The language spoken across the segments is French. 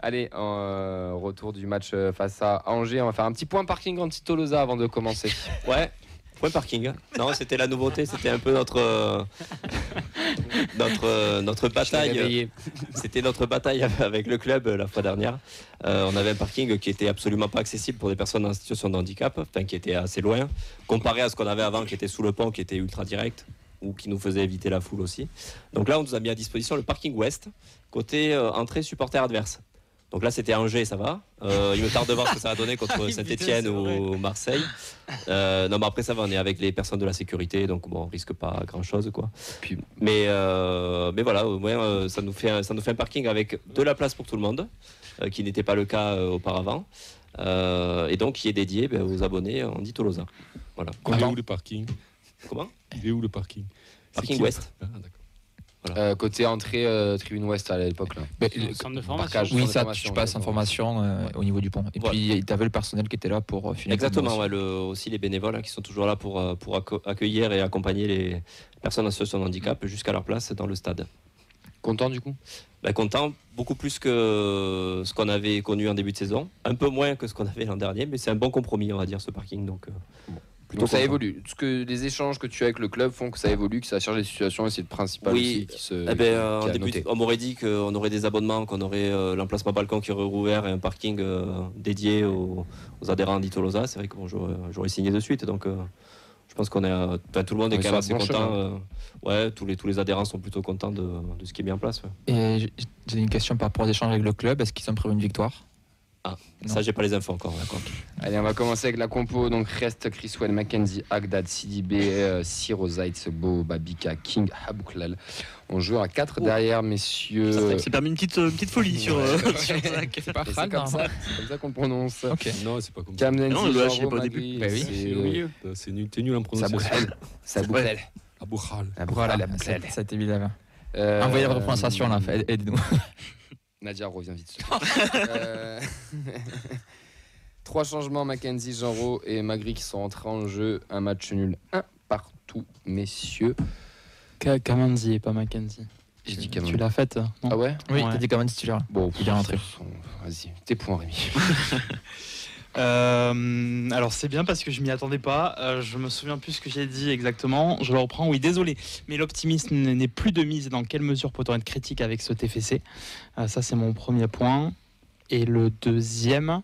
Allez, retour du match face à Angers. On va faire un petit point parking anti-Tolosa avant de commencer. Ouais, point parking. Non, c'était la nouveauté, c'était un peu notre bataille. C'était notre bataille avec le club la fois dernière. On avait un parking qui était absolument pas accessible pour des personnes en situation de handicap, enfin qui était assez loin, comparé à ce qu'on avait avant, qui était sous le pont, qui était ultra direct, ou qui nous faisait éviter la foule aussi. Donc là, on nous a mis à disposition le parking ouest, côté entrée supporter adverse. Donc là, c'était Angers, ça va. Il me tarde de voir ce que ça va donner contre Saint-Etienne ou Marseille. Non, mais après, ça va, on est avec les personnes de la sécurité, donc bon, on risque pas grand-chose, quoi. Mais voilà, au moins, ça nous fait un parking avec de la place pour tout le monde, qui n'était pas le cas auparavant. Et donc, qui est dédié aux abonnés Andy Tolosa. Voilà. Il est où le parking? Comment? Il est où le parking? Parking ouest. Ah, d'accord. Voilà. Côté entrée tribune ouest à l'époque là. Le centre de formation. Oui, ça, tu passes en formation au niveau du pont. Et puis, tu avais le personnel qui était là pour finir. Exactement, aussi les bénévoles qui sont toujours là pour accueillir et accompagner les personnes en situation de handicap jusqu'à leur place dans le stade. Content du coup? Content, beaucoup plus que ce qu'on avait connu en début de saison. Un peu moins que ce qu'on avait l'an dernier, mais c'est un bon compromis, on va dire, ce parking. Donc ça évolue. Les échanges que tu as avec le club font que ça évolue, que ça change les situations et c'est le principal aussi qui en début, on m'aurait dit qu'on aurait des abonnements, qu'on aurait l'emplacement balcon qui aurait rouvert et un parking dédié aux adhérents d'Itolosa. C'est vrai que j'aurais signé de suite. Donc je pense qu'on est, tout le monde est quand même assez content. Tous les adhérents sont plutôt contents de ce qui est mis en place. Ouais. Et j'ai une question par rapport aux échanges avec le club. Est-ce qu'ils ont prévu une victoire? Ça, j'ai pas les infos encore. Allez, on va commencer avec la compo. Donc, reste Chriswell, Mackenzie, Agdad, Sidibé, Siro, Zaitz, Bo, Babika, King, Habouklal. On joue à 4 derrière, messieurs. C'est permis une petite folie sur Zach. C'est pas c'est comme ça qu'on le prononce. Ok. Non, c'est pas comme ça. Kamnen, Non, le H, il est pas au Magri, début. C'est nul, t'es nul en prononciation. Sabouklal. Aboukhal. Voilà, ça a été évident. Envoyez la prononciation là, aidez-nous. Nadia revient vite. 3 changements, Mackenzie, Genro et Magri qui sont entrés en jeu. Un match nul, 1 partout, messieurs. Kamanzi et pas Mackenzie. J'ai dit Tu l'as faite, non? Ah ouais? Oui, t'as dit Kamanzi titulaire. Bon, il est rentré. Vas-y, tes points, Rémi. Alors c'est bien parce que je m'y attendais pas. Je me souviens plus ce que j'ai dit exactement. Je le reprends. Oui, désolé, mais l'optimisme n'est plus de mise. Dans quelle mesure peut-on être critique avec ce TFC? Ça c'est mon premier point. Et le deuxième,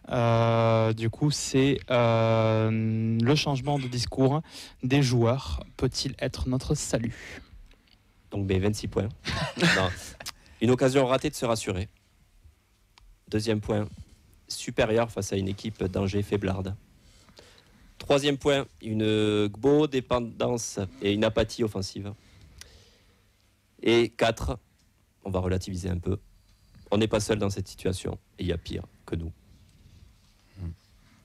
du coup, c'est le changement de discours des joueurs. Peut-il être notre salut? Donc 26 points. Non. Une occasion ratée de se rassurer. Deuxième point. Supérieur face à une équipe d'Angers faiblarde. Troisième point, une gbo dépendance et une apathie offensive. Et 4, on va relativiser un peu. On n'est pas seul dans cette situation et il y a pire que nous.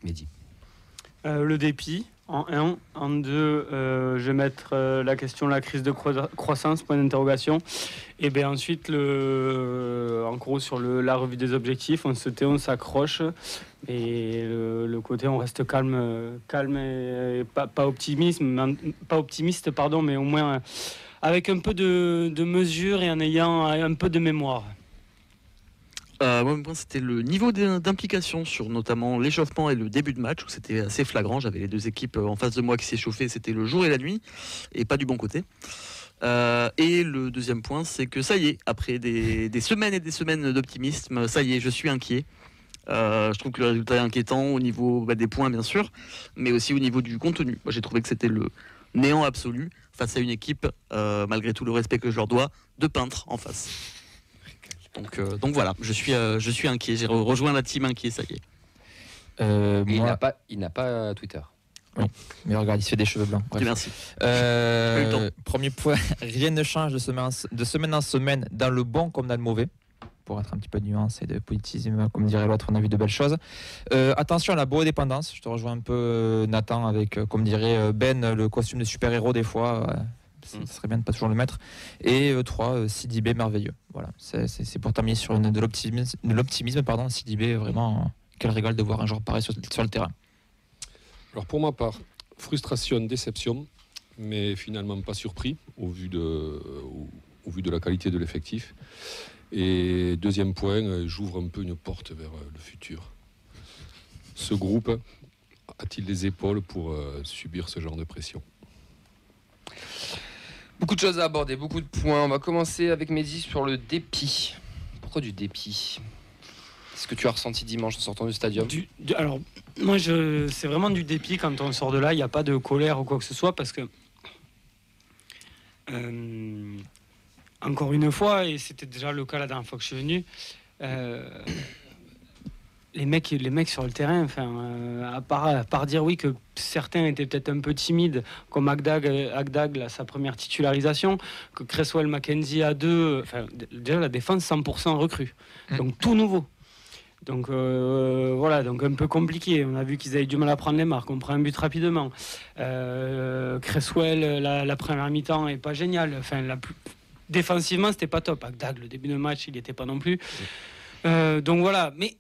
Mehdi. Le dépit en 1. En 2, je vais mettre la question la crise de croissance, point d'interrogation. Et bien ensuite, en gros, sur la revue des objectifs, on se tait, on s'accroche. Et le côté, on reste calme et pas optimiste, mais au moins avec un peu de mesure et en ayant un peu de mémoire. Moi, c'était le niveau d'implication sur notamment l'échauffement et le début de match où c'était assez flagrant. J'avais les deux équipes en face de moi qui s'échauffaient, c'était le jour et la nuit, et pas du bon côté. Et le deuxième point, c'est que ça y est, après des semaines et des semaines d'optimisme, ça y est, je suis inquiet. Je trouve que le résultat est inquiétant au niveau des points, bien sûr, mais aussi au niveau du contenu. Moi, j'ai trouvé que c'était le néant absolu face à une équipe, malgré tout le respect que je leur dois, de peintres en face. Donc voilà, je suis inquiet. J'ai rejoint la team inquiet, ça y est. Il n'a pas Twitter. Oui, mais regarde, il se fait des cheveux blancs. Bref. Merci. Premier point, rien ne change de semaine en semaine, dans le bon comme dans le mauvais. Pour être un petit peu de nuance et de politisme, comme dirait l'autre, on a vu de belles choses. Attention à la dépendance. Je te rejoins un peu, Nathan, avec, comme dirait Ben, le costume de super-héros des fois. Ça serait bien de pas toujours le mettre. Et 3, Sidibé merveilleux. Voilà, c'est pour terminer sur de l'optimisme. Sidibé, vraiment, quel régal de voir un joueur pareil sur le terrain. Alors pour ma part, frustration, déception, mais finalement pas surpris au vu de la qualité de l'effectif. Et deuxième point, j'ouvre un peu une porte vers le futur. Ce groupe a-t-il les épaules pour subir ce genre de pression ? Beaucoup de choses à aborder, beaucoup de points. On va commencer avec Mehdi sur le dépit. Pourquoi du dépit ? Ce que tu as ressenti dimanche en sortant du stadium ? Alors, moi, c'est vraiment du dépit quand on sort de là. Il n'y a pas de colère ou quoi que ce soit parce que, encore une fois, et c'était déjà le cas la dernière fois que je suis venu, les mecs sur le terrain, à part dire oui que certains étaient peut-être un peu timides, comme Agdag là, sa première titularisation, que Cresswell, Mackenzie à 2, déjà la défense 100% recrue, donc tout nouveau. Donc voilà, donc un peu compliqué. On a vu qu'ils avaient du mal à prendre les marques. On prend un but rapidement. Cresswell, la première mi-temps est pas géniale. Défensivement, c'était pas top. Agdag, le début de match, il n'était pas non plus. Donc voilà, mais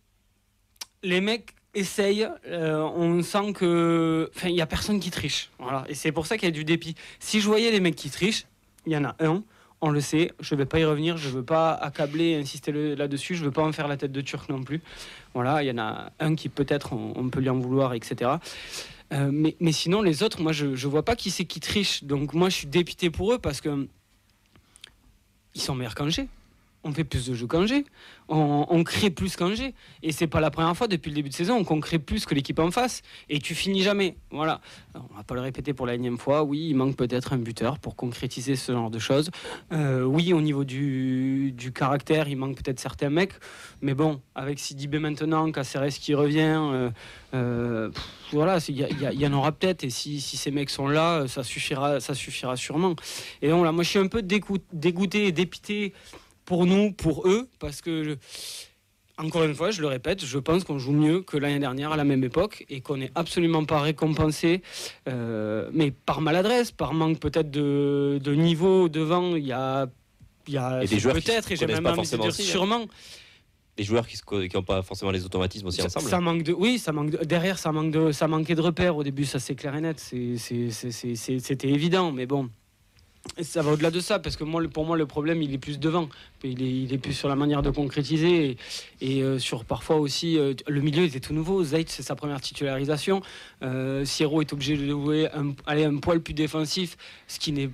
les mecs essayent. On sent que, il y a personne qui triche. Voilà, et c'est pour ça qu'il y a du dépit. Si je voyais les mecs qui trichent, il y en a un. On le sait, je ne vais pas y revenir, je ne veux pas accabler, insister là-dessus, je ne veux pas en faire la tête de Turc non plus. Voilà, il y en a un qui peut-être, on peut lui en vouloir, etc. Mais sinon, les autres, moi, je ne vois pas qui c'est qui triche. Donc moi, je suis dépité pour eux parce que ils sont meilleurs qu'Angers. On fait plus de jeux qu'Angers, on crée plus qu'Angers, et c'est pas la première fois depuis le début de saison qu'on crée plus que l'équipe en face, et tu finis jamais. Voilà, alors, on va pas le répéter pour la énième fois. Oui, il manque peut-être un buteur pour concrétiser ce genre de choses. Oui, au niveau du caractère, il manque peut-être certains mecs, mais bon, avec Sidibé maintenant, Caceres qui revient, voilà, il y en aura peut-être, et si ces mecs sont là, ça suffira sûrement. Et donc là, moi je suis un peu dégoûté et dépité pour nous, pour eux, parce que, encore une fois, je le répète, je pense qu'on joue mieux que l'année dernière à la même époque et qu'on n'est absolument pas récompensé, mais par maladresse, par manque peut-être de niveau devant. Il y a des joueurs peut-être, et j'ai même envie de dire sûrement. Des joueurs qui n'ont pas forcément les automatismes aussi ensemble. Ça manque derrière, ça manquait de repères. Au début, ça c'est clair et net, c'était évident, mais bon. Ça va au-delà de ça, parce que pour moi le problème il est plus devant, il est plus sur la manière de concrétiser et sur parfois aussi le milieu était tout nouveau. Zayt, c'est sa première titularisation, Sierro est obligé de jouer un poil plus défensif, ce qui n'est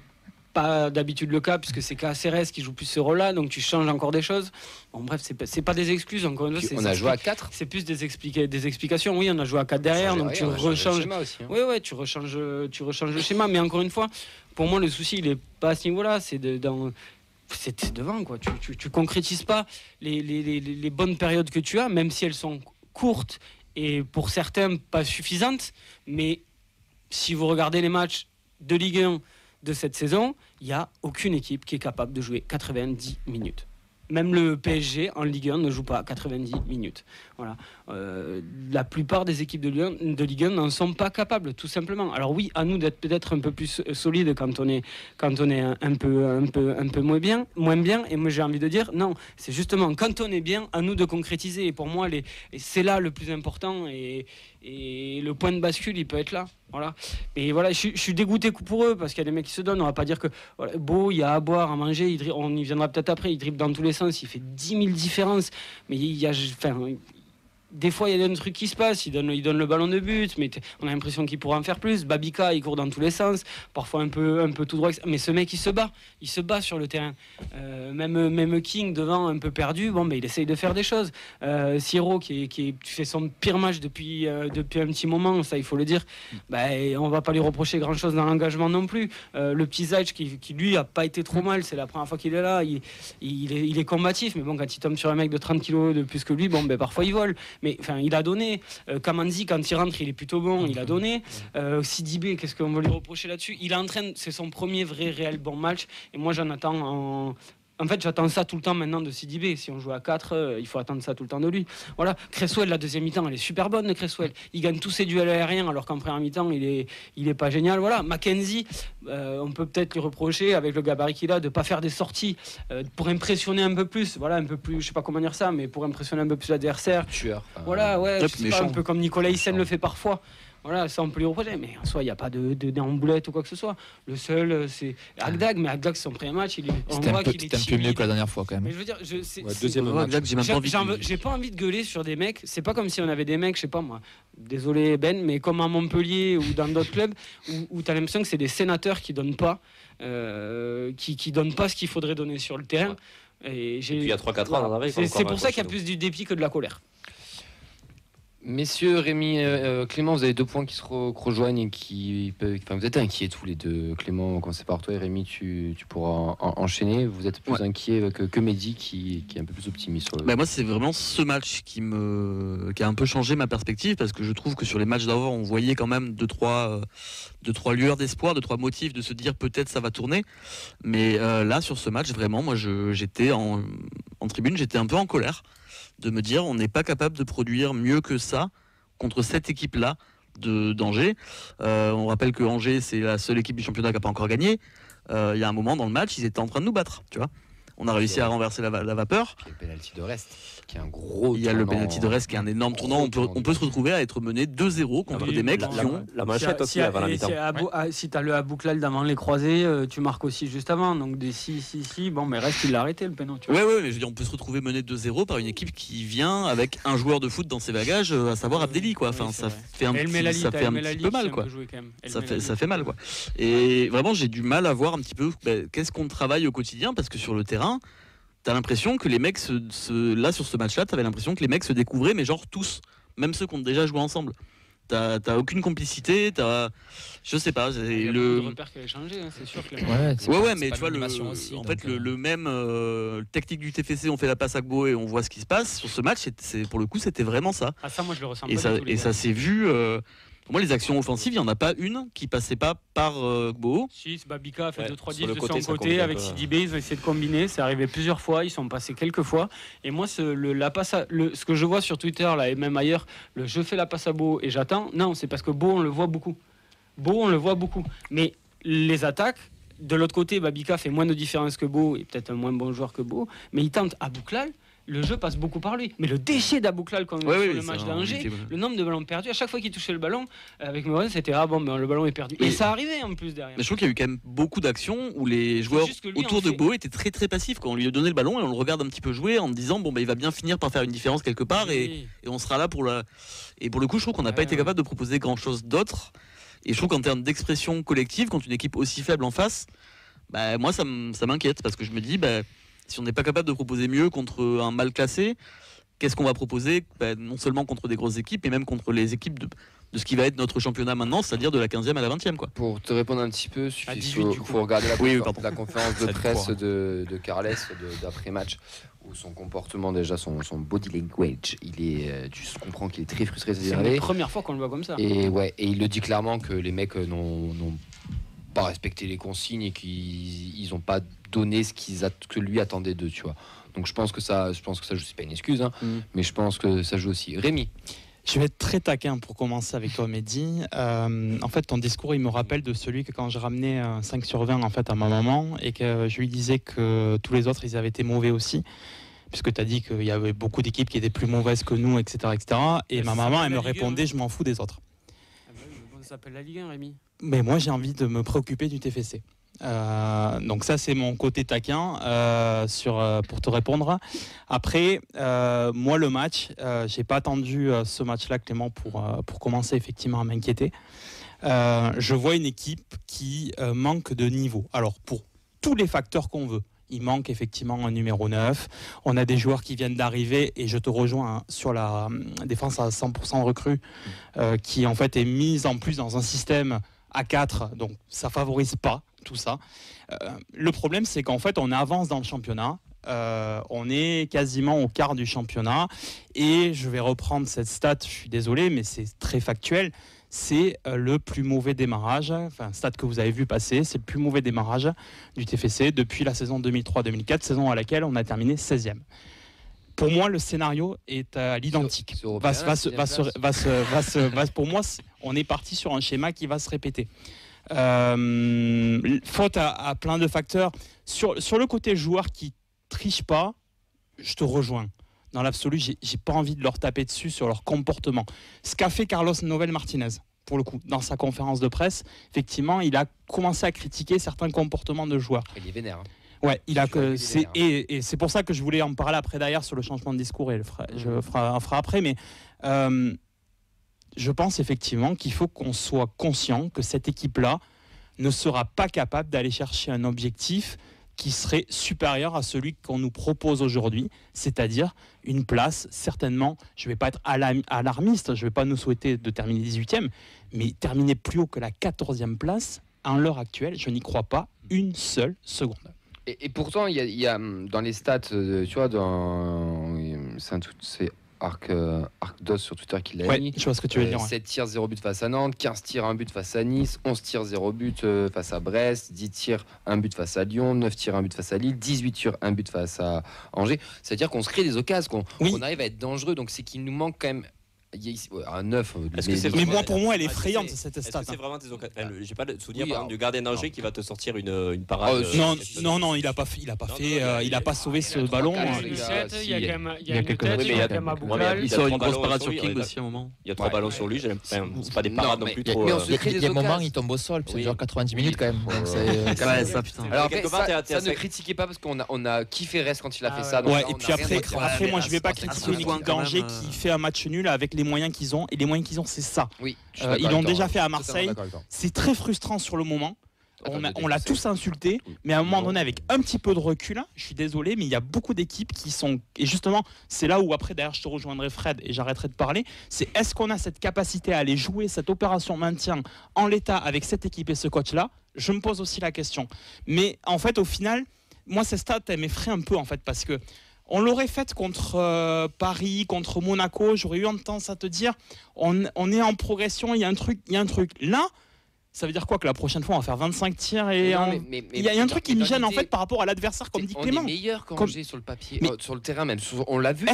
pas d'habitude le cas, puisque c'est Caceres qui joue plus ce rôle-là, donc tu changes encore des choses. Bon, bref, c'est pas des excuses, encore une fois. On a joué à 4. C'est plus des explications. Oui, on a joué à 4 derrière, donc tu rechanges. Oui, tu rechanges le schéma, mais encore une fois, pour moi, le souci, il est pas à ce niveau-là, c'est devant, quoi. Tu concrétises pas les bonnes périodes que tu as, même si elles sont courtes et pour certains pas suffisantes, mais si vous regardez les matchs de Ligue 1 de cette saison, il n'y a aucune équipe qui est capable de jouer 90 minutes. Même le PSG en Ligue 1 ne joue pas 90 minutes. Voilà. La plupart des équipes de Ligue 1 n'en sont pas capables, tout simplement. Alors oui, à nous d'être peut-être un peu plus solides quand on est un peu moins bien. Et moi j'ai envie de dire, non, c'est justement quand on est bien, à nous de concrétiser. Et pour moi, c'est là le plus important. Et le point de bascule, il peut être là. Voilà. Et voilà, je suis dégoûté pour eux parce qu'il y a des mecs qui se donnent. On va pas dire que voilà, Beau, il y a à boire, à manger. On y viendra peut-être après. Il dribble dans tous les sens. Il fait 10 000 différences. Mais des fois, il y a des trucs qui se passent. Il donne le ballon de but, mais on a l'impression qu'il pourrait en faire plus. Babika, il court dans tous les sens, parfois un peu tout droit. Mais ce mec, il se bat sur le terrain. Même King devant, un peu perdu. Bon, il essaye de faire des choses. Sierro, qui fait son pire match depuis un petit moment, ça, il faut le dire. On va pas lui reprocher grand-chose dans l'engagement non plus. Le petit Zayt, qui lui a pas été trop mal. C'est la première fois qu'il est là. Il est combatif, mais bon, quand il tombe sur un mec de 30 kilos de plus que lui, parfois il vole. Mais il a donné. Kamanzi, quand il rentre, il est plutôt bon. Il a donné. Sidibé, qu'est-ce qu'on veut lui reprocher là-dessus ? Il est en train. C'est son premier vrai réel bon match. Et moi, j'en attends. En fait, j'attends ça tout le temps maintenant de Sidibé. Si on joue à 4, il faut attendre ça tout le temps de lui. Voilà. Cresswell, la deuxième mi-temps, elle est super bonne, Cresswell. Il gagne tous ses duels aériens, alors qu'en première mi-temps, il est pas génial. Voilà. Mackenzie, on peut peut-être lui reprocher, avec le gabarit qu'il a, de pas faire des sorties pour impressionner un peu plus. Voilà, un peu plus, je sais pas comment dire ça, mais pour impressionner un peu plus l'adversaire. Tueur. Voilà, ouais. Un peu comme Nicolas Hyssen le fait parfois. Voilà, ça on peut lui reprocher, mais en soi il n'y a pas d'emboulette ou quoi que ce soit. Le seul c'est Agdag, mais Agdag son premier match, c'était un peu mieux que la dernière fois quand même. Mais je veux dire, deuxième match. J'ai pas envie de gueuler sur des mecs. C'est pas comme si on avait des mecs, je sais pas moi. Désolé Ben, mais comme à Montpellier ou dans d'autres clubs où tu as l'impression que c'est des sénateurs qui donnent pas, qui donnent pas ce qu'il faudrait donner sur le terrain. Et puis il y a 3-4 ans, on en avait. C'est pour ça qu'il y a plus du dépit que de la colère. Messieurs, Rémi, Clément, vous avez 2 points qui se rejoignent et qui peuvent. Enfin, vous êtes inquiets tous les deux. Clément, on va commencer par toi et Rémi, tu pourras enchaîner. Vous êtes plus inquiet que Mehdi qui est un peu plus optimiste sur le. Moi, c'est vraiment ce match qui a un peu changé ma perspective parce que je trouve que sur les matchs d'avant, on voyait quand même 2-3 lueurs d'espoir, 2-3 motifs de se dire peut-être ça va tourner. Mais là, sur ce match, vraiment, moi, j'étais en tribune, j'étais un peu en colère de me dire on n'est pas capable de produire mieux que ça contre cette équipe-là d'Angers. On rappelle que Angers, c'est la seule équipe du championnat qui n'a pas encore gagné. Il y a un moment dans le match, ils étaient en train de nous battre, tu vois. On a réussi à renverser la vapeur. Il y a le penalty de reste, qui est un gros. Il y a le penalty de reste qui est un énorme tournant. On peut se retrouver à être mené 2-0 contre des mecs qui ont. La manchette aussi avant la mi-temps. Si tu as le Abouklal d'avant les croisés, tu marques aussi juste avant. Donc des bon, mais reste, il l'a arrêté le penalty. Ouais, mais je veux dire, on peut se retrouver mené 2-0 par une équipe qui vient avec un joueur de foot dans ses bagages, à savoir Abdelli, quoi. Enfin, ça fait un petit peu mal, quoi. Ça fait mal, quoi. Et vraiment, j'ai du mal à voir un petit peu qu'est-ce qu'on travaille au quotidien parce que sur le terrain. T'as l'impression que les mecs là sur ce match-là, t'avais l'impression que les mecs se découvraient, mais genre tous, même ceux qui ont déjà joué ensemble. T'as aucune complicité, je sais pas. Il y a beaucoup de repères qui avaient changé, c'est sûr. Mais tu vois, le même technique du TFC, on fait la passe à Gbo et on voit ce qui se passe. Sur ce match, pour le coup, c'était vraiment ça. Ah ça, moi je le ressens. Et ça s'est vu. Pour moi, les actions offensives, il n'y en a pas une qui passait pas par Gbo. Si, Babika a fait 2-3 diffs de son côté avec Sidibé, ils ont essayé de combiner, c'est arrivé plusieurs fois, ils sont passés quelques fois. Et moi, ce que je vois sur Twitter là et même ailleurs, je fais la passe à Bo et j'attends. Non, c'est parce que Bo, on le voit beaucoup. Mais les attaques, de l'autre côté, Babika fait moins de différence que Bo et peut-être un moins bon joueur que Bo, mais il tente à Bouklal. Le jeu passe beaucoup par lui. Mais le déchet d'Abouklal quand on sur le match d'Angers, le nombre de ballons perdus, à chaque fois qu'il touchait le ballon, avec Morel, c'était le ballon est perdu. Et ça arrivait en plus derrière. Mais je trouve qu'il y a eu quand même beaucoup d'actions où les joueurs autour de Bo étaient très très passifs. Quand on lui a donné le ballon et on le regarde un petit peu jouer en disant il va bien finir par faire une différence quelque part et on sera là pour la. Et pour le coup, je trouve qu'on n'a pas été capable de proposer grand chose d'autre. Et je trouve qu'en termes d'expression collective, quand une équipe aussi faible en face, moi ça m'inquiète parce que je me dis si on n'est pas capable de proposer mieux contre un mal classé, qu'est-ce qu'on va proposer non seulement contre des grosses équipes, mais même contre les équipes de ce qui va être notre championnat maintenant, c'est-à-dire de la 15e à la 20e. Quoi. Pour te répondre un petit peu, il faut regarder la conférence de presse de Carles d'après-match, où son comportement, déjà, son body language, tu comprends qu'il est très frustré. C'est la première fois qu'on le voit comme ça. Et il le dit clairement que les mecs n'ont pas respecté les consignes et qu'ils n'ont pas donné ce que lui attendait d'eux, tu vois. Donc je pense que ça joue, c'est pas une excuse, mais je pense que ça joue aussi. Rémi. Je vais être très taquin pour commencer avec toi, Mehdi. En fait, ton discours, il me rappelle de celui que quand je ramenais un 5 sur 20 en fait, à ma maman et que je lui disais que tous les autres, ils avaient été mauvais aussi. Puisque tu as dit qu'il y avait beaucoup d'équipes qui étaient plus mauvaises que nous, etc. Et ma maman, elle me répondait, je m'en fous des autres. Ça s'appelle la Ligue 1, Rémi. Mais moi, j'ai envie de me préoccuper du TFC. Donc ça, c'est mon côté taquin pour te répondre. Après, moi, le match, j'ai pas attendu ce match-là, Clément, pour commencer effectivement à m'inquiéter. Je vois une équipe qui manque de niveau. Alors, pour tous les facteurs qu'on veut. Il manque effectivement un numéro 9. On a des joueurs qui viennent d'arriver et je te rejoins sur la défense à 100% recrue qui en fait est mise en plus dans un système à 4, donc ça favorise pas tout ça. Le problème, c'est qu'en fait, on avance dans le championnat. On est quasiment au quart du championnat et je vais reprendre cette stat, je suis désolé, mais c'est très factuel. C'est le plus mauvais démarrage, stat que vous avez vu passer, c'est le plus mauvais démarrage du TFC depuis la saison 2003-2004, saison à laquelle on a terminé 16e. Pour moi, le scénario est à l'identique. Pour moi, on est parti sur un schéma qui va se répéter. Faute à plein de facteurs. Sur le côté joueur qui triche pas, je te rejoins. Dans l'absolu, j'ai pas envie de leur taper dessus sur leur comportement. Ce qu'a fait Carlos Novel Martinez, pour le coup, dans sa conférence de presse, effectivement, il a commencé à critiquer certains comportements de joueurs. Il est vénère. Ouais, et c'est pour ça que je voulais en parler après d'ailleurs sur le changement de discours et je ferai après, mais je pense effectivement qu'il faut qu'on soit conscient que cette équipe-là ne sera pas capable d'aller chercher un objectif qui serait supérieur à celui qu'on nous propose aujourd'hui, c'est-à-dire une place, certainement, je ne vais pas être alarmiste, je ne vais pas nous souhaiter de terminer 18e, mais terminer plus haut que la 14e place, à l'heure actuelle, je n'y crois pas une seule seconde. Et pourtant, il y a dans les stats, tu vois, c'est Arcdos sur Twitter qui l'a mis. Je vois ce que tu veux dire. 7 tirs, 0 but face à Nantes, 15 tirs, 1 but face à Nice, 11 tirs, 0 but face à Brest, 10 tirs, 1 but face à Lyon, 9 tirs, 1 but face à Lille, 18 tirs, 1 but face à Angers. C'est-à-dire qu'on se crée des occasions, qu'on arrive à être dangereux. Donc c'est qu'il nous manque quand même un 9. Mais pour moi, elle est effrayante cette stat. C'est vraiment des occasions. J'ai pas de souvenir du gardien d'Angers qui va te sortir une parade. Non, il a pas sauvé ce ballon. Il y a quand même Abouklal. Il sort une grosse parade sur King aussi à un moment. Il y a 3 ballons sur lui. C'est pas des parades non plus trop. Il y a un moment, il tombe au sol. C'est genre 90 minutes quand même. Ça, putain. Alors ça ne critiquez pas parce qu'on a kiffé Rest quand il a fait ça. Et puis après, moi je vais pas critiquer une équipe d'Angers qui fait un match nul avec les moyens qu'ils ont, et les moyens qu'ils ont, c'est ça. Oui, ils l'ont déjà fait à Marseille. C'est très frustrant sur le moment. On l'a tous insulté, mais à un moment donné, avec un petit peu de recul, je suis désolé, mais il y a beaucoup d'équipes qui sont. Et justement, c'est là où après, d'ailleurs, je te rejoindrai Fred et j'arrêterai de parler. C'est est-ce qu'on a cette capacité à aller jouer cette opération maintien en l'état avec cette équipe et ce coach-là? Je me pose aussi la question. Mais en fait, au final, moi, ces stats, elles m'effraient un peu, en fait, parce que. On l'aurait faite contre Paris, contre Monaco. J'aurais eu tendance à te dire, on est en progression, il y a un truc. Là, ça veut dire quoi que la prochaine fois on va faire 25 tirs et il y a un truc qui me gêne en fait par rapport à l'adversaire comme dit Clément. On est meilleur qu'Angers sur le papier, sur le terrain même. On l'a vu.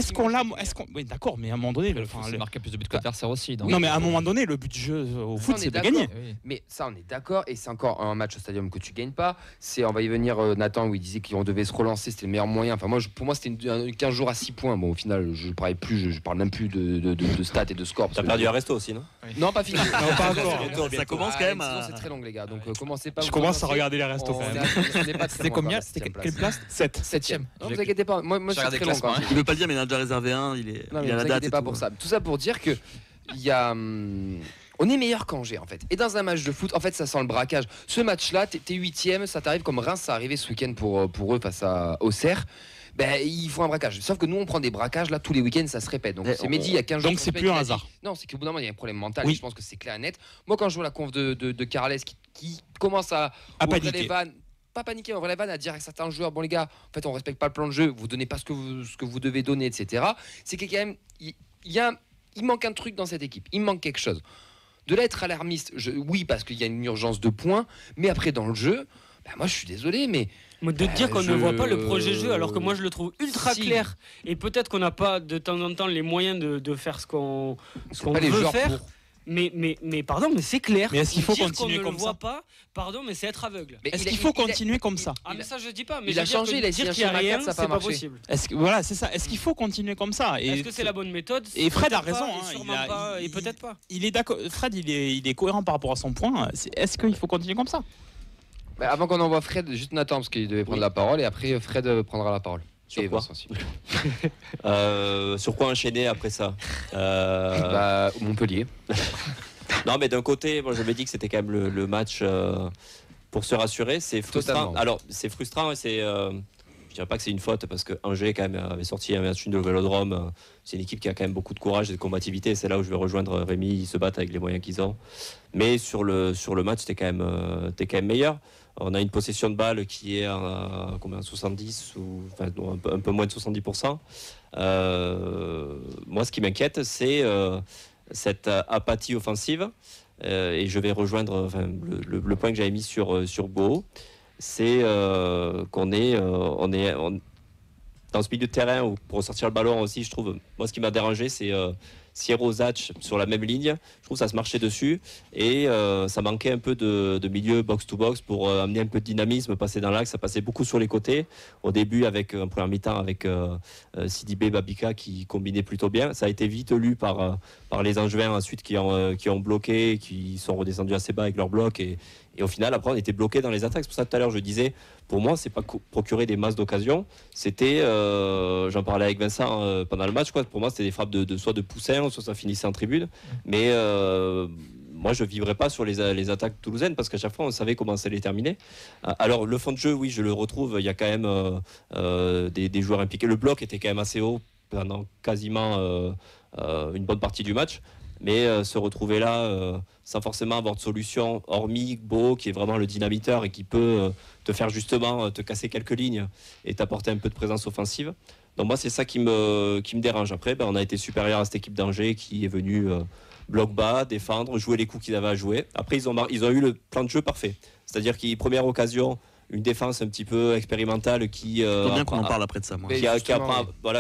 Oui, d'accord, mais à un moment donné, c'est marqué plus de buts que l'adversaire aussi. Non, mais à un moment donné, le but du jeu au foot, c'est de gagner. Mais ça, on est d'accord, et c'est encore un match au Stadium que tu gagnes pas. On va y venir, Nathan, où il disait qu'on devait se relancer, c'était le meilleur moyen. Enfin, pour moi, c'était 15 jours à 6 points. Bon, au final, je parle même plus de stats et de score. T'as perdu à Resto aussi, non? Non, pas fini. Non, pas encore. Ça commence quand même. C'est très long, les gars. Donc commencez pas. Je commence à regarder les restos quand même. C'était combien? C'était quelle place? 7ème. Non, vous inquiétez pas. Moi, c'est très long. Il veut pas le dire, mais il en a déjà réservé un. Il a la date. Pas pour ça. Tout ça pour dire que on est meilleur qu'Angers en fait. Et dans un match de foot, en fait, ça sent le braquage. Ce match-là, t'es 8ème, ça t'arrive comme Reims, ça arrivait ce week-end pour eux face à Auxerre. Il faut un braquage. Sauf que nous, on prend des braquages là tous les week-ends, ça se répète. Donc c'est Mehdi il y a 15 jours. Donc c'est plus un hasard. Non, c'est qu'au bout d'un moment, il y a un problème mental. Et je pense que c'est clair et net. Moi, quand je vois la conf de Carles qui commence à paniquer. Les vannes, pas paniquer, on ouvre les vannes, à dire à certains joueurs, bon les gars, en fait, on respecte pas le plan de jeu, vous donnez pas ce que vous devez donner, etc. C'est que quand même, il manque un truc dans cette équipe. Il manque quelque chose. De là être alarmiste, oui, parce qu'il y a une urgence de points, mais après dans le jeu, moi je suis désolé, mais. De dire qu'on ne voit pas le projet jeu alors que moi je le trouve ultra clair et peut-être qu'on n'a pas de temps en temps les moyens de faire ce qu'on veut faire. Mais pardon, mais c'est clair. Mais est-ce qu'il faut continuer comme ça? On ne le voit pas. Pardon, mais c'est être aveugle. Est-ce qu'il faut continuer comme ça? Mais ça je dis pas. Mais il a changé, il a dit qu'il y a rien, c'est pas possible. Voilà, c'est ça. Est-ce qu'il faut continuer comme ça? Est-ce que c'est la bonne méthode? Et Fred a raison. Et peut-être pas. Il est d'accord. Fred, il est cohérent par rapport à son point. Est-ce qu'il faut continuer comme ça? Avant qu'on envoie Fred, juste Nathan parce qu'il devait prendre la parole et après Fred prendra la parole. Sur quoi sur quoi enchaîner après ça? Montpellier. Non, mais d'un côté, moi j'avais dit que c'était quand même le match pour se rassurer. C'est frustrant. Totalement. Alors c'est frustrant et c'est. Je dirais pas que c'est une faute parce que Angers quand même avait sorti un match de Vélodrome. C'est une équipe qui a quand même beaucoup de courage et de combativité. C'est là où je vais rejoindre Rémi. Ils se battent avec les moyens qu'ils ont. Mais sur le match, t'es quand même meilleur. On a une possession de balle qui est à combien, 70 ou enfin, un peu moins de 70%. Moi, ce qui m'inquiète, c'est cette apathie offensive. Et je vais rejoindre le point que j'avais mis sur Beau. C'est qu'on est dans ce milieu de terrain où pour ressortir le ballon aussi, je trouve. Moi, ce qui m'a dérangé, c'est Sierro, Zatch sur la même ligne. Je trouve que ça se marchait dessus et ça manquait un peu de milieu box-to-box pour amener un peu de dynamisme, passer dans l'axe. Ça passait beaucoup sur les côtés. Au début, avec en première mi-temps, avec Sidibé, Babika qui combinaient plutôt bien. Ça a été vite lu par les Angevins ensuite qui ont bloqué, qui sont redescendus assez bas avec leur bloc et au final, après, on était bloqué dans les attaques. C'est pour ça que tout à l'heure, je disais, pour moi, c'est pas procurer des masses d'occasions. C'était, j'en parlais avec Vincent pendant le match, quoi. Pour moi, c'était des frappes soit de poussin, soit ça finissait en tribune. Mais moi, je ne vivrais pas sur les attaques toulousaines parce qu'à chaque fois, on savait comment ça allait terminer. Alors, le fond de jeu, oui, je le retrouve. Il y a quand même des joueurs impliqués. Le bloc était quand même assez haut pendant quasiment une bonne partie du match. Mais se retrouver là sans forcément avoir de solution, hormis Beau, qui est vraiment le dynamiteur et qui peut te faire justement te casser quelques lignes et t'apporter un peu de présence offensive. Donc moi, c'est ça qui me dérange. Après, on a été supérieur à cette équipe d'Angers qui est venue bloc bas, défendre, jouer les coups qu'ils avaient à jouer. Après, ils ont eu le plan de jeu parfait. C'est-à-dire qu'ils première occasion, une défense un petit peu expérimentale qui bien qu'on en parle après de ça, moi.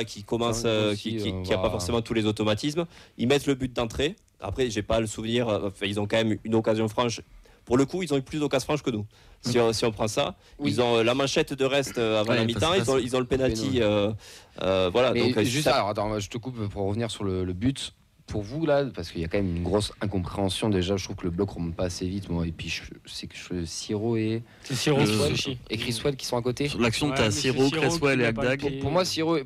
Qui commence qui a pas forcément tous les automatismes. Ils mettent le but d'entrée. Après, j'ai pas le souvenir, ils ont quand même une occasion franche. Pour le coup, ils ont eu plus d'occasions franches que nous. Si on prend ça, ils ont la manchette de reste avant la mi-temps, ils ont le penalty. Voilà. Mais donc juste alors, attends, je te coupe pour revenir sur le but. Pour vous là, parce qu'il y a quand même une grosse incompréhension déjà, je trouve que le bloc remonte pas assez vite. Moi, et puis c'est que Siro et Criswell qui sont à côté. Sur l'action, tu as Siro, Criswell et Agdag. Pour moi, Siro est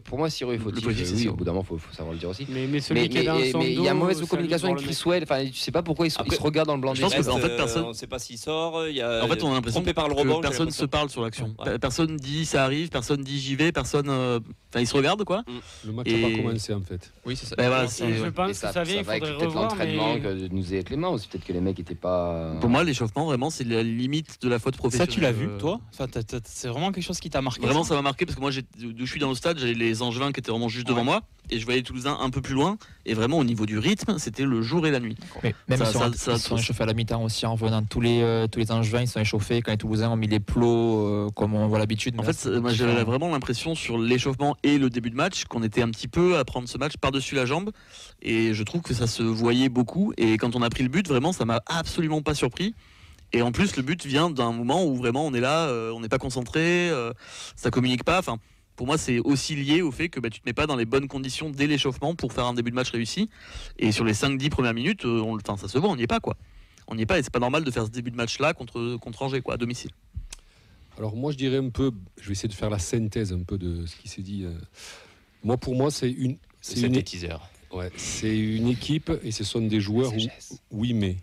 fautif. Oui, au bout d'un moment, faut savoir le dire aussi. Mais celui qui est dans son dos, il y a mauvaise communication avec Criswell. Enfin, tu sais pas pourquoi il se regarde dans le blanc des yeux. Je pense qu'en fait, personne. On ne sait pas s'il sort. En fait, on a l'impression que personne se parle sur l'action. Personne dit ça arrive, personne dit j'y vais, personne. Enfin, ils se regardent quoi. Le match n'a pas commencé en fait. Oui, c'est ça. Je pense que ça vient, il faudrait revoir. L'entraînement que nous ayait Clément aussi, peut-être que les mecs étaient pas. Pour moi, l'échauffement, vraiment, c'est la limite de la faute professionnelle. Ça, tu l'as vu, toi enfin, c'est vraiment quelque chose qui t'a marqué. Vraiment, ça m'a marqué parce que moi, d'où je suis dans le stade, j'avais les Angevins qui étaient vraiment juste devant moi et je voyais les Toulousains un peu plus loin. Et vraiment, au niveau du rythme, c'était le jour et la nuit. Mais même ils sont échauffés à la mi-temps aussi en venant. Tous les Angevins, ils sont échauffés. Quand les Toulousains ont mis les plots comme on voit l'habitude. En fait, moi, j'avais vraiment l'impression sur l'échauffement et le début de match qu'on était un petit peu à prendre ce match par-dessus la jambe. Et je trouve que ça se voyait beaucoup. Et quand on a pris le but, vraiment, ça m'a absolument pas surpris. Et en plus, le but vient d'un moment où vraiment on est là, on n'est pas concentré, ça communique pas. Enfin, pour moi, c'est aussi lié au fait que tu te mets pas dans les bonnes conditions dès l'échauffement pour faire un début de match réussi. Et sur les 5-10 premières minutes, ça se voit, on n'y est pas quoi. On n'y est pas et c'est pas normal de faire ce début de match là contre Angers quoi, à domicile. Alors moi, je dirais un peu, je vais essayer de faire la synthèse un peu de ce qui s'est dit. Moi, pour moi, c'est une équipe et ce sont des joueurs oui mais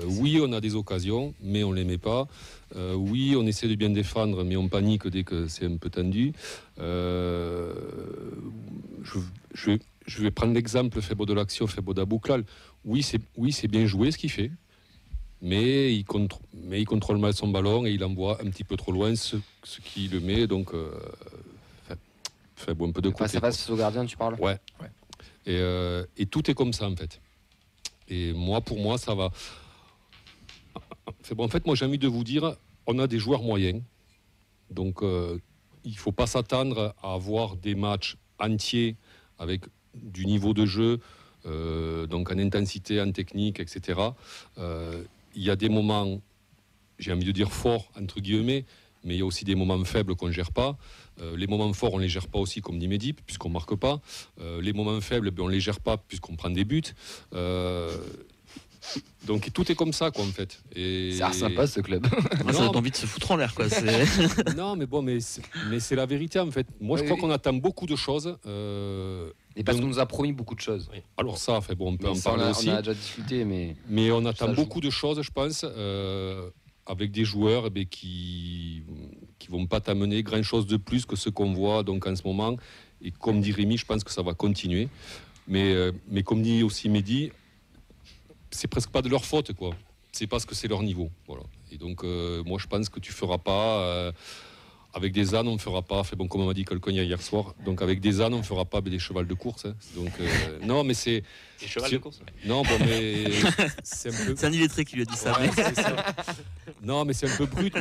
oui, on a des occasions, mais on ne les met pas. Oui, on essaie de bien défendre, mais on panique dès que c'est un peu tendu. Je vais prendre l'exemple Febo de l'Action, Febo d'Abouklal. Oui, c'est bien joué ce qu'il fait, mais il contrôle mal son ballon et il envoie un petit peu trop loin ce qui le met. Donc, Febo un peu de côté. Ça passe au gardien, tu parles ? Ouais. Et tout est comme ça en fait. Et pour moi, ça va. En fait, moi, j'ai envie de vous dire, on a des joueurs moyens. Donc, il ne faut pas s'attendre à avoir des matchs entiers avec du niveau de jeu, donc en intensité, en technique, etc. Il y a des moments, j'ai envie de dire forts, entre guillemets, mais il y a aussi des moments faibles qu'on ne gère pas. Les moments forts, on ne les gère pas aussi, comme dit Mehdi, puisqu'on ne marque pas. Les moments faibles, on ne les gère pas, puisqu'on prend des buts. Donc tout est comme ça quoi en fait. C'est sympa ce club. Ça donne envie de se foutre en l'air quoi. Non mais c'est la vérité en fait. Moi je crois qu'on attend beaucoup de choses. Et parce qu'on nous a promis beaucoup de choses. Oui. Alors ça, on peut en parler aussi. On a déjà discuté mais on attend beaucoup de choses je pense, avec des joueurs qui vont pas t'amener grand chose de plus que ce qu'on voit donc en ce moment. Et comme dit Rémi, je pense que ça va continuer. Mais comme dit aussi Mehdi, c'est presque pas de leur faute quoi. C'est parce que c'est leur niveau. Voilà. Et donc moi je pense que tu feras pas avec des ânes on ne fera pas. Comme on m'a dit quelqu'un hier soir. Donc avec des ânes on ne fera pas des chevals de course. Hein. Donc non mais c'est des chevals de course. Non bon mais c'est un peu. C'est un illettré qui lui a dit ça. Ouais, c'est ça. Non, mais c'est un peu brut,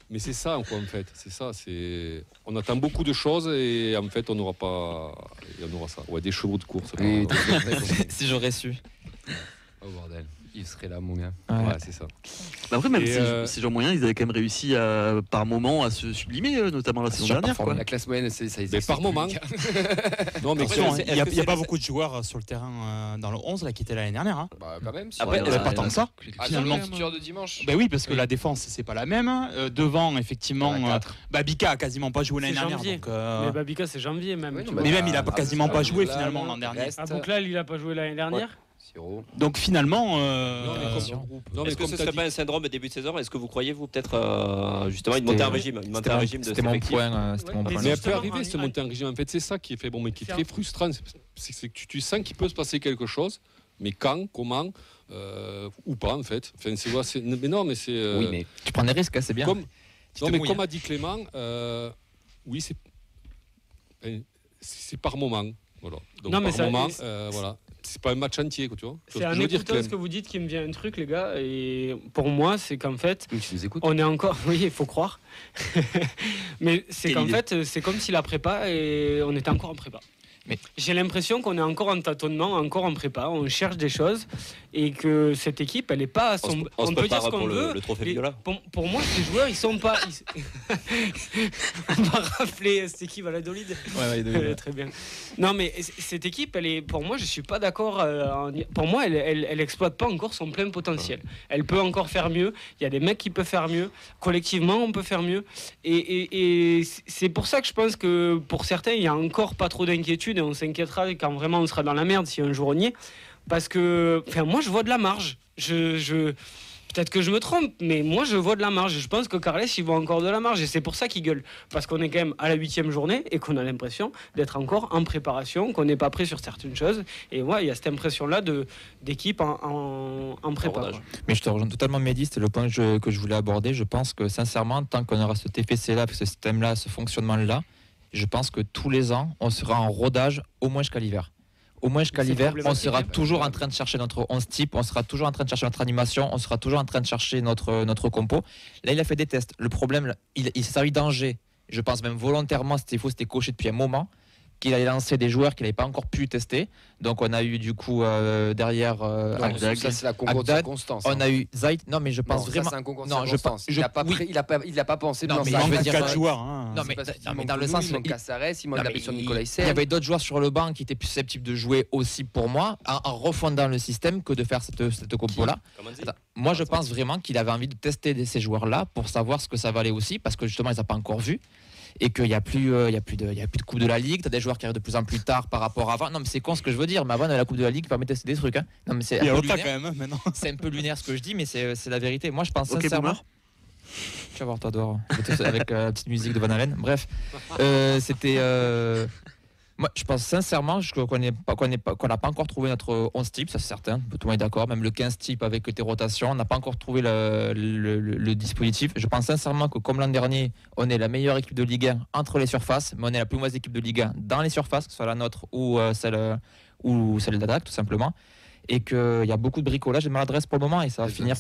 mais c'est ça, quoi, en fait. C'est ça. On attend beaucoup de choses et en fait, on n'aura pas. On aura ça. Ouais, des chevaux de course. Oui, Si j'aurais su. Oh bordel, il serait là, mon gars. Ouais, c'est ça. Après, même Et ces gens moyens, ils avaient quand même réussi par moment à se sublimer, notamment la saison dernière. Quoi. La classe moyenne, ça Mais par moment. Non, mais Attention, il n'y a pas beaucoup de joueurs sur le terrain dans le 11 là, qui étaient l'année dernière. Hein. Bah, quand même. Après, Pas tant que ça. Finalement, futur de dimanche. Ben oui, parce que la défense, c'est pas la même. Devant, effectivement, Bika a quasiment pas joué l'année C'est dernière. janvier. Donc, Mais Babika, c'est janvier même. Oui, tu non, vois. mais même, il a quasiment pas joué Abouklal, finalement l'an dernier. reste. Abouklal, il a pas joué l'année dernière. Donc finalement, Est-ce que ce serait pas un syndrome début de saison? Est-ce que vous croyez, vous, peut-être justement une montée en régime de C'était mon point. C'était mon Ouais, point. Mais elle justement, peut arriver, ce monter en régime. En fait, c'est ça qui est fait, mais qui est très frustrant. C'est que tu sens qu'il peut se passer quelque chose, mais quand, comment, ou pas, en fait. Enfin, mais non, mais c'est. Oui, mais Tu prends des risques, c'est bien. Comme a dit Clément, oui, c'est par moment. Voilà. Donc, Non, mais par moment, voilà. C'est pas un match entier, quoi, tu vois. C'est en écoutant ce que vous dites qui me vient un truc, les gars. Et pour moi, c'est qu'en fait, tu nous écoutes. on est encore. Oui, il faut croire. Mais c'est Quelle qu'en idée. fait, c'est comme si la prépa et on était encore en prépa. Mais- J'ai l'impression qu'on est encore en tâtonnement, encore en prépa. On cherche des choses et que cette équipe, elle est pas à son. On se peut dire prépare ce qu'on pour veut. le trophée mais Viola. pour moi, ces joueurs, ils sont pas. On va rappeler cette équipe à la Dolide. Très bien. Non, mais cette équipe, elle est, pour moi, je suis pas d'accord. Pour moi, elle exploite pas encore son plein potentiel. Elle peut encore faire mieux. Il y a des mecs qui peuvent faire mieux. Collectivement, on peut faire mieux. Et c'est pour ça que je pense que pour certains, il y a encore pas trop d'inquiétude et on s'inquiétera quand vraiment on sera dans la merde si un jour on y est. Parce que, moi, je vois de la marge. Peut-être que je me trompe, mais moi je vois de la marge. Je pense que Carles il voit encore de la marge et c'est pour ça qu'il gueule. Parce qu'on est quand même à la 8e journée et qu'on a l'impression d'être encore en préparation, qu'on n'est pas prêt sur certaines choses. Et ouais, il y a cette impression-là d'équipe en prépa. Abordage. Mais je te rejoins totalement, Mehdi, c'était le point que je voulais aborder. Je pense que sincèrement, tant qu'on aura ce TFC-là, ce système-là, ce fonctionnement-là, je pense que tous les ans, on sera en rodage au moins jusqu'à l'hiver. Au moins jusqu'à C'est l'hiver, on problématique, sera hein. toujours en train de chercher notre 11 type, on sera toujours en train de chercher notre animation, on sera toujours en train de chercher notre compo. Là, il a fait des tests. Le problème, il s'est servi d'Angers. Je pense même volontairement, c'était faux, c'était coché depuis un moment, qu'il allait lancer des joueurs qu'il n'avait pas encore pu tester. Donc on a eu du coup derrière Agdag. Ça, c'est la concours de Agdag, circonstances. on a eu Zait. Non, mais je pense vraiment. C'est un concours de Non, je circonstances. pense- Il n'a pas, oui. il a pas pensé Non, dans mais ça. je il veux manque dire, 4 joueurs. Hein. Non, mais, dans le sens, il manque Caceres, il manque Non, la mais blessure de il Nicolas y Hyssen. avait d'autres joueurs sur le banc qui étaient plus susceptibles de jouer aussi pour moi en refondant le système que de faire cette compo-là. Comment dire Attends, moi, je pense vraiment qu'il avait envie de tester ces joueurs-là pour savoir ce que ça valait aussi, parce que justement, ils n'ont pas encore vu. Et qu'il n'y a plus de Coupe de la Ligue. Tu as des joueurs qui arrivent de plus en plus tard par rapport à avant. Non, mais c'est con ce que je veux dire. Mais avant, on avait la Coupe de la Ligue qui permettait de tester des trucs. Hein. Non, mais c'est Il y a un peu autant quand lunaire. même hein, maintenant. C'est un peu lunaire ce que je dis, mais c'est la vérité. Moi, je pense Ok, sincèrement. Boomer. Tu vas voir, toi, dehors. Avec la petite musique de Van Halen. Bref, c'était. Moi, je pense sincèrement qu'on n'a pas encore trouvé notre 11 type, ça c'est certain, tout le monde est d'accord. Même le 15 type avec tes rotations, on n'a pas encore trouvé le dispositif. Je pense sincèrement que comme l'an dernier, on est la meilleure équipe de Ligue 1 entre les surfaces, mais on est la plus mauvaise équipe de Ligue 1 dans les surfaces, que ce soit la nôtre ou celle d'Attaque, tout simplement. Et qu'il y a beaucoup de bricolage et de maladresse pour le moment, et ça va finir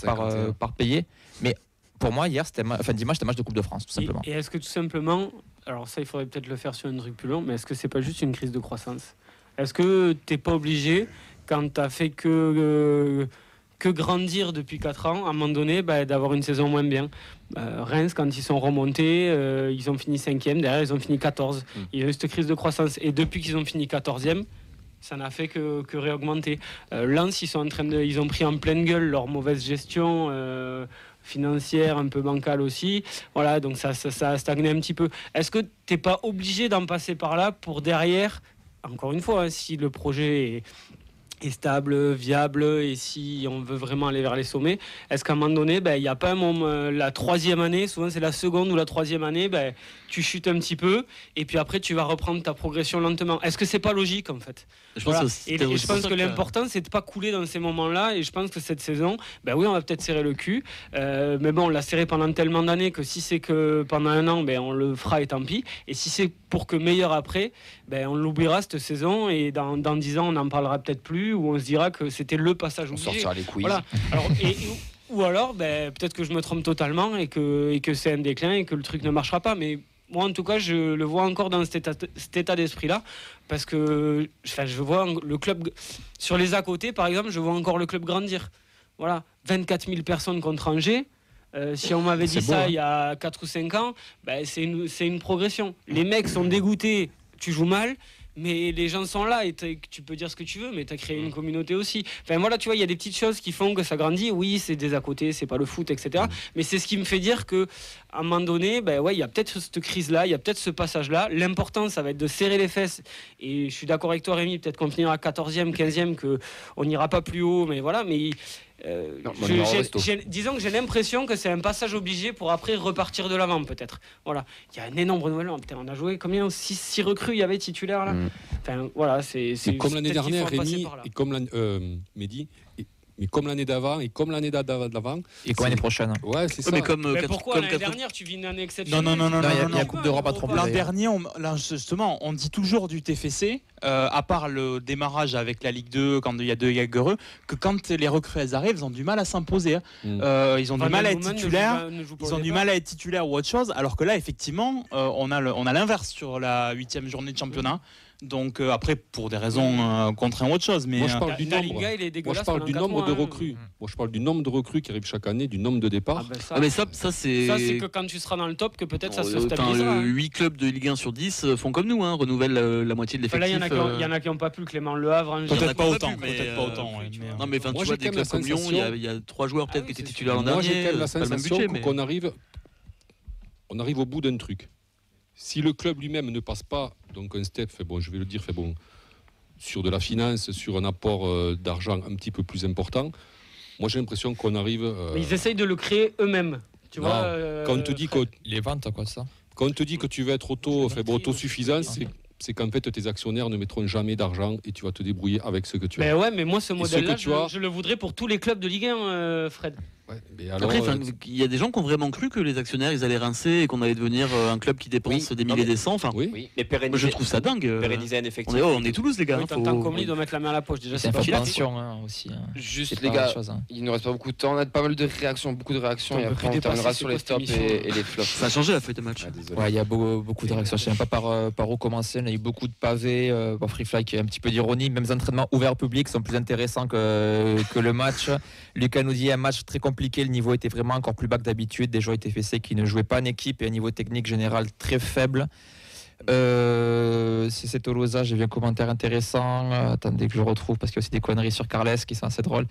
par payer. Mais pour moi, dimanche, c'était un match de Coupe de France, tout simplement. Et est-ce que tout simplement, alors ça il faudrait peut-être le faire sur un truc plus long, mais est-ce que c'est pas juste une crise de croissance? Est-ce que t'es pas obligé, quand t'as fait que grandir depuis 4 ans, à un moment donné, d'avoir une saison moins bien? Reims, quand ils sont remontés, ils ont fini 5e, derrière ils ont fini 14. Il y a eu cette crise de croissance, et depuis qu'ils ont fini 14e, ça n'a fait que réaugmenter. Lens, ils ont pris en pleine gueule leur mauvaise gestion financière, un peu bancale aussi. Voilà, donc ça a stagné un petit peu. Est-ce que t'es pas obligé d'en passer par là pour derrière, encore une fois, hein, si le projet est stable, viable, et si on veut vraiment aller vers les sommets, est-ce qu'à un moment donné, il n'y a pas un moment, la 3e année, souvent c'est la seconde ou la 3e année, tu chutes un petit peu, et puis après tu vas reprendre ta progression lentement. Est-ce que c'est pas logique en fait? Je Voilà. pense que Et je pense que l'important, c'est de pas couler dans ces moments-là. Et je pense que cette saison, oui, on va peut-être serrer le cul. Mais bon, on l'a serré pendant tellement d'années que si c'est que pendant un an, on le fera et tant pis. Et si c'est pour que meilleur après, on l'oubliera cette saison. Et dans 10 ans, on n'en parlera peut-être plus. Ou on se dira que c'était le passage On obligé. sortira les quiz. Voilà. Alors, Ou alors, peut-être que je me trompe totalement et que c'est un déclin et que le truc ne marchera pas. Mais moi, en tout cas, je le vois encore dans cet état d'esprit-là. Parce que je vois le club... Sur les à côté, par exemple, je vois encore le club grandir. Voilà, 24 000 personnes contre Angers. Si on m'avait dit ça il y a 4 ou 5 ans, c'est une progression. Les mecs sont dégoûtés, tu joues mal. Mais les gens sont là et tu peux dire ce que tu veux, mais tu as créé une communauté aussi. Enfin voilà, tu vois, il y a des petites choses qui font que ça grandit. Oui, c'est des à côté, c'est pas le foot, etc. Mais c'est ce qui me fait dire qu'à un moment donné, il y a peut-être cette crise-là, il y a peut-être ce passage-là. L'important, ça va être de serrer les fesses. Et je suis d'accord avec toi, Rémi, peut-être qu'on finira 14e, 15e, qu'on n'ira pas plus haut, mais voilà. Mais disons que j'ai l'impression que c'est un passage obligé pour après repartir de l'avant, peut-être. Voilà, il y a un énorme renouvellement. Putain, on a joué combien 6 recrues il y avait titulaires là. Enfin voilà, c'est comme l'année dernière, Rémi, et comme Mehdi, mais comme l'année d'avant et comme l'année d'avant et comme l'année prochaine. Ouais, c'est ça. Mais pourquoi l'année dernière tu vis une année exceptionnelle? Non, il y a Coupe d'Europe à 3 L'an dernier, justement, on dit toujours du TFC, à part le démarrage avec la Ligue 2, quand il y a deux Jagereux, que quand les recrues elles arrivent, ils ont du mal à s'imposer. Ils ont du mal à être titulaires. Ils ont du mal à être titulaires ou autre chose. Alors que là, effectivement, on a l'inverse sur la 8e journée de championnat. Donc après, pour des raisons contre autre chose. Mais moi, je parle du nombre. Moi, je parle du nombre de recrues. Moi, je parle du nombre de recrues qui arrivent chaque année, du nombre de départs. Mais ça c'est. Ça, c'est que quand tu seras dans le top, que peut-être ça se stabilisera. 8 clubs de Ligue 1 sur 10 font comme nous, renouvellent la moitié de l'effectif. Là, il y en a qui n'ont pas pu, Clément Le Havre. Peut-être pas autant. Non, mais tu vois, des clubs comme Lyon, il y a 3 joueurs peut-être qui étaient titulaires l'an dernier. Moi, j'ai quand même la sensation qu'on arrive au bout d'un truc. Si le club lui-même ne passe pas, donc un step, je vais le dire, sur de la finance, sur un apport d'argent un petit peu plus important, moi j'ai l'impression qu'on arrive... Mais ils essayent de le créer eux-mêmes. Tu vois, quand on te dit que... Les ventes, quoi, ça. Quand on te dit que tu veux être autosuffisant, c'est qu'en fait tes actionnaires ne mettront jamais d'argent et tu vas te débrouiller avec ce que tu as. Mais moi ce modèle-là, je le voudrais pour tous les clubs de Ligue 1, Fred. Ouais, mais alors, après, il y a des gens qui ont vraiment cru que les actionnaires ils allaient rincer et qu'on allait devenir un club qui dépense des milliers et des cents. Oui. Mais moi, je trouve ça dingue. Pérenniser un effectif. On est Toulouse, les gars. Tant comme lui doit mettre la main à la poche. Déjà, c'est pas pension aussi. Juste les gars, il ne reste pas beaucoup de temps. On a pas mal de réactions, beaucoup de réactions. Et après, on terminera sur les tops et les flops. Ça a changé la feuille de match. Il y a beaucoup de réactions. Je ne sais même pas par où commencer. On a eu beaucoup de pavés. Free Fly qui a un petit peu d'ironie. Même les entraînements ouverts au public sont plus intéressants que le match. Lucas nous dit un match très compliqué. Le niveau était vraiment encore plus bas que d'habitude. Des joueurs TFC qui ne jouaient pas en équipe et un niveau technique général très faible. C'est Tolosa, j'ai vu un commentaire intéressant. Attendez que je le retrouve parce qu'il y a aussi des conneries sur Carles qui sont assez drôles.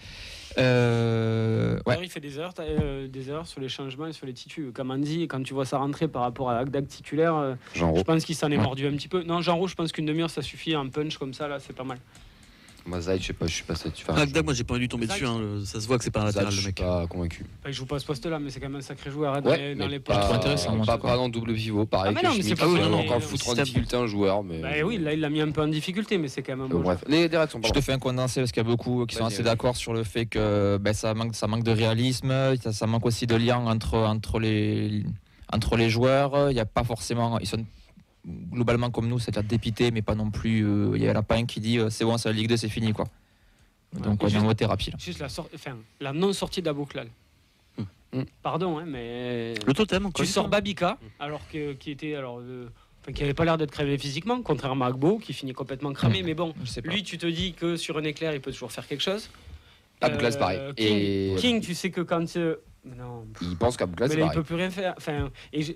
Il fait des erreurs sur les changements et sur les titus. Kamandi, quand tu vois ça rentrer par rapport à Agdag titulaire, je pense qu'il s'en est mordu un petit peu. Non, Jean Roux, je pense qu'une demi-heure ça suffit. Un punch comme ça, là, c'est pas mal. Moi, Zaïd, je suis pas satisfait. Agdag, moi, j'ai pas dû tomber dessus. Ça se voit que c'est pas un latéral, le mec. Je suis pas convaincu. Il joue pas à ce poste-là, mais c'est quand même un sacré joueur dans les postes. Intéressant. Pas dans double pivot, pareil. Non, mais c'est pas encore le foutre en difficulté un joueur. Oui, là, il l'a mis un peu en difficulté, mais c'est quand même un bon. Bref, les réactions. Je te fais un condensé parce qu'il y a beaucoup qui sont assez d'accord sur le fait que ça manque de réalisme, ça manque aussi de lien entre les joueurs. Il n'y a pas forcément. Ils sont globalement comme nous, c'est-à-dire dépités, mais pas non plus. Il y a Lapin qui dit c'est bon, c'est la Ligue 2, c'est fini, quoi. Donc on est en thérapie là. Juste la non-sortie d'Abouklal. Pardon, mais le totem. Tu sors Babika, alors qui avait pas l'air d'être cramé physiquement, contrairement à Agbo qui finit complètement cramé. Mais bon, lui, tu te dis que sur un éclair, il peut toujours faire quelque chose. Abouklal, c'est pareil. King, tu sais que quand non, il pense qu'Abouklal, c'est pareil. Il peut plus rien faire.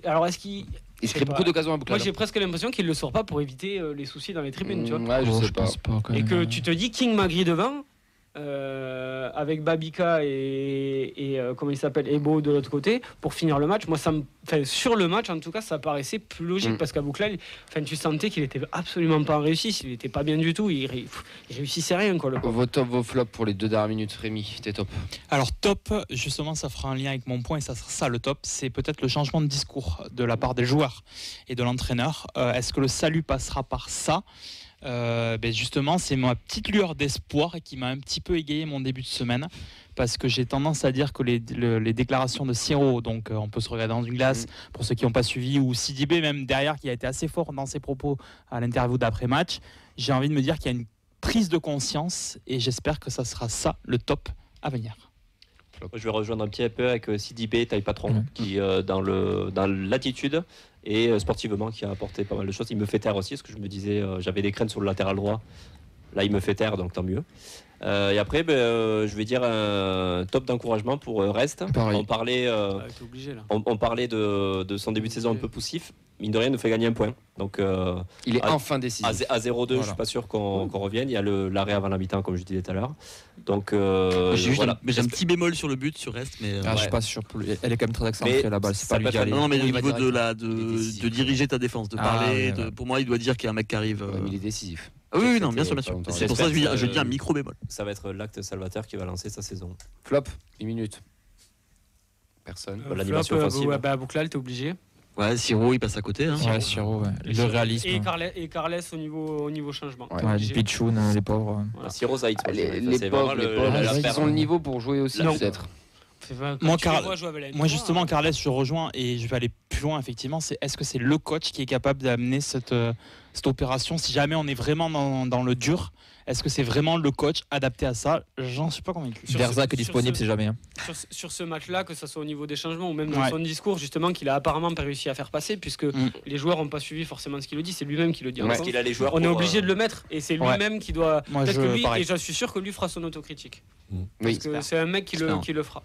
Alors est-ce qu'il il se crée beaucoup d'occasions à Abouklal. Moi, j'ai presque l'impression qu'il le sort pas pour éviter les soucis dans les tribunes, tu vois. Ouais, je sais pas. Et que tu te dis King Magri devant. Avec Babika et comment il s'appelle, Ebo de l'autre côté pour finir le match. Moi, sur le match en tout cas, ça paraissait plus logique parce qu'Abouklal, tu sentais qu'il était absolument pas en réussite, il était pas bien du tout, il réussissait rien, quoi. Vos top, vos flops pour les 2 dernières minutes, Rémi, tes top. Alors top, justement, ça fera un lien avec mon point et ça sera ça le top, c'est peut-être le changement de discours de la part des joueurs et de l'entraîneur. Est-ce que le salut passera par ça? Justement, c'est ma petite lueur d'espoir qui m'a un petit peu égayé mon début de semaine parce que j'ai tendance à dire que les déclarations de Siro, donc on peut se regarder dans une glace pour ceux qui n'ont pas suivi, ou Sidibé même derrière qui a été assez fort dans ses propos à l'interview d'après-match, j'ai envie de me dire qu'il y a une prise de conscience et j'espère que ça sera ça le top à venir. Je vais rejoindre un petit peu avec Sidibé, taille patron, qui dans l'attitude et sportivement qui a apporté pas mal de choses. Il me fait taire aussi, parce que je me disais, j'avais des craintes sur le latéral droit. Là, il me fait taire, donc tant mieux. Et après, je vais dire un top d'encouragement pour Rest. On parlait, t'es obligé, là. on parlait de son début de saison un peu poussif. Mine de rien, il nous fait gagner un point. Donc, il est enfin décisif. À 0-2, voilà. Je ne suis pas sûr qu'on revienne. Il y a l'arrêt avant la mi-temps, comme je disais tout à l'heure. Donc, voilà. J'ai un petit bémol sur le but, sur Rest. Mais je suis pas sûr. Elle est quand même très accentuée la balle. C'est pas lui qui allait. Non, mais au niveau de diriger ta défense, de parler, pour moi, il doit dire qu'il y a un mec qui arrive. Il est décisif. Oui, non, bien sûr. C'est pour ça que je dis un micro bémol. Ça va être l'acte salvateur qui va lancer sa saison. Flop, 10 minutes. Personne. L'animation offensive. Bouclal, t'es obligé. Ouais, Siro, il passe à côté. Siro, le réalisme. Et Carles au niveau changement. Pichoun, les pauvres. Siro Zaït. Les pauvres, ils ont le niveau pour jouer aussi, peut-être. Moi justement, Carles, je rejoins et je vais aller plus loin. Effectivement, est-ce que c'est le coach qui est capable d'amener cette opération? Si jamais on est vraiment dans le dur, est-ce que c'est vraiment le coach adapté à ça? J'en suis pas convaincu. Derzac est disponible, c'est jamais. Sur ce match-là, que ce soit au niveau des changements ou même dans son discours, justement, qu'il a apparemment pas réussi à faire passer, puisque les joueurs n'ont pas suivi forcément ce qu'il dit, c'est lui-même qui le dit. Parce qu'il a les joueurs. On est obligé de le mettre et c'est lui-même qui doit. Moi, et je suis sûr que lui fera son autocritique. Parce que c'est un mec qui le fera.